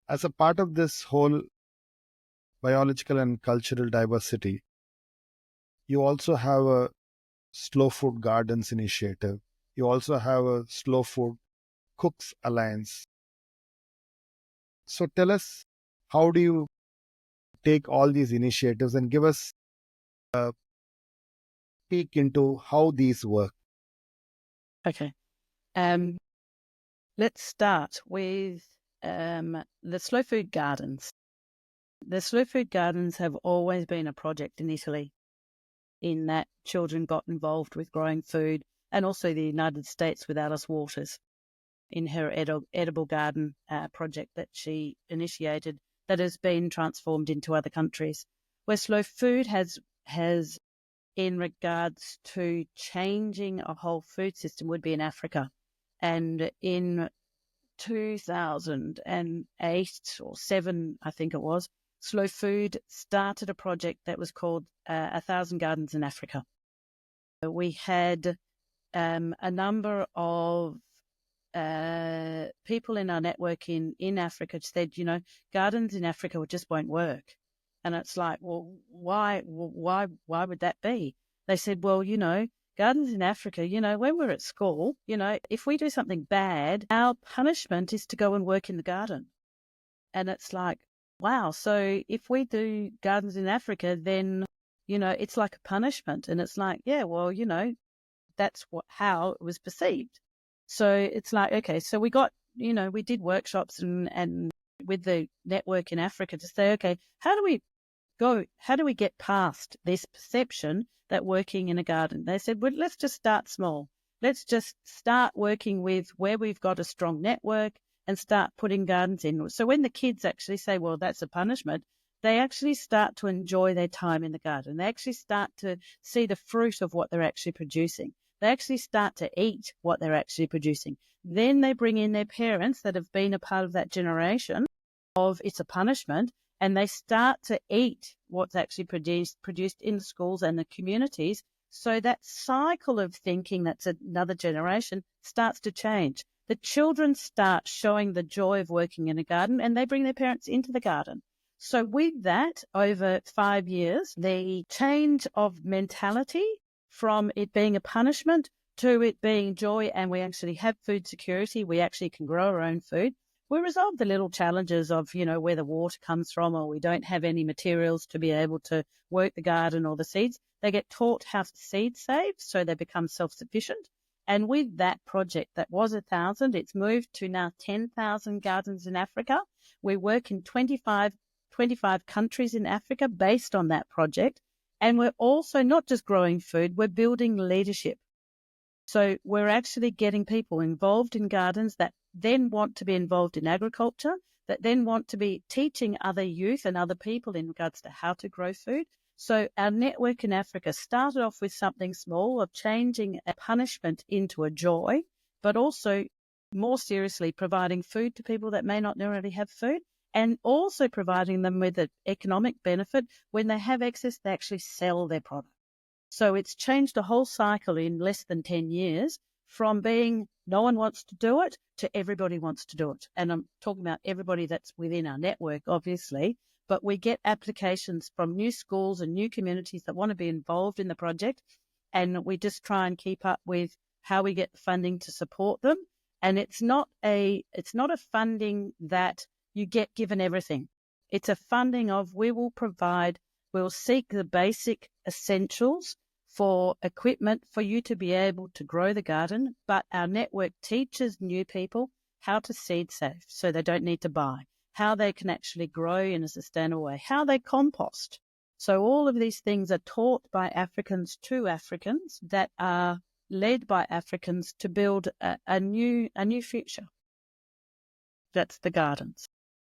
As a part of this whole biological and cultural diversity, you also have a slow food gardens initiative. You also have a slow food cooks alliance. So tell us, how do you take all these initiatives and give us a peek into how these work? Okay. Let's start with the slow food gardens. The slow food gardens have always been a project in Italy, in that children got involved with growing food, and also the United States with Alice Waters in her edible garden project that she initiated, that has been transformed into other countries. Where slow food has in regards to changing a whole food system would be in Africa. And in 2008 or 7, I think it was, Slow Food started a project that was called 1,000 Gardens in Africa. We had a number of people in our network in Africa said, gardens in Africa just won't work. And it's like, well, why would that be? They said, well, gardens in Africa, when we're at school, if we do something bad, our punishment is to go and work in the garden. And it's like, wow. So if we do gardens in Africa, then, it's like a punishment. And it's like, yeah, well, that's how it was perceived. So it's like, okay, so we got, we did workshops and with the network in Africa to say, okay, how do we get past this perception that working in a garden? They said, well, let's just start small. Let's just start working with where we've got a strong network and start putting gardens in. So when the kids actually say, well, that's a punishment, they actually start to enjoy their time in the garden. They actually start to see the fruit of what they're actually producing. They actually start to eat what they're actually producing. Then they bring in their parents that have been a part of that generation of it's a punishment, and they start to eat what's actually produced in the schools and the communities. So that cycle of thinking, that's another generation, starts to change. The children start showing the joy of working in a garden, and they bring their parents into the garden. So with that, over 5 years, the change of mentality from it being a punishment to it being joy, and we actually have food security, we actually can grow our own food. We resolve the little challenges of, where the water comes from, or we don't have any materials to be able to work the garden or the seeds. They get taught how to seed save, so they become self-sufficient. And with that project that was 1,000, it's moved to now 10,000 gardens in Africa. We work in 25 countries in Africa based on that project. And we're also not just growing food, we're building leadership. So we're actually getting people involved in gardens that then want to be involved in agriculture, that then want to be teaching other youth and other people in regards to how to grow food. So our network in Africa started off with something small of changing a punishment into a joy, but also more seriously providing food to people that may not already have food, and also providing them with an economic benefit. When they have excess, they actually sell their product. So it's changed the whole cycle in less than 10 years from being no one wants to do it to everybody wants to do it. And I'm talking about everybody that's within our network, obviously, but we get applications from new schools and new communities that want to be involved in the project. And we just try and keep up with how we get the funding to support them. And it's not a funding that you get given everything. It's a funding of we'll seek the basic essentials for equipment for you to be able to grow the garden, but our network teaches new people how to seed save so they don't need to buy, how they can actually grow in a sustainable way, how they compost. So all of these things are taught by Africans to Africans that are led by Africans to build a new future. That's the gardens.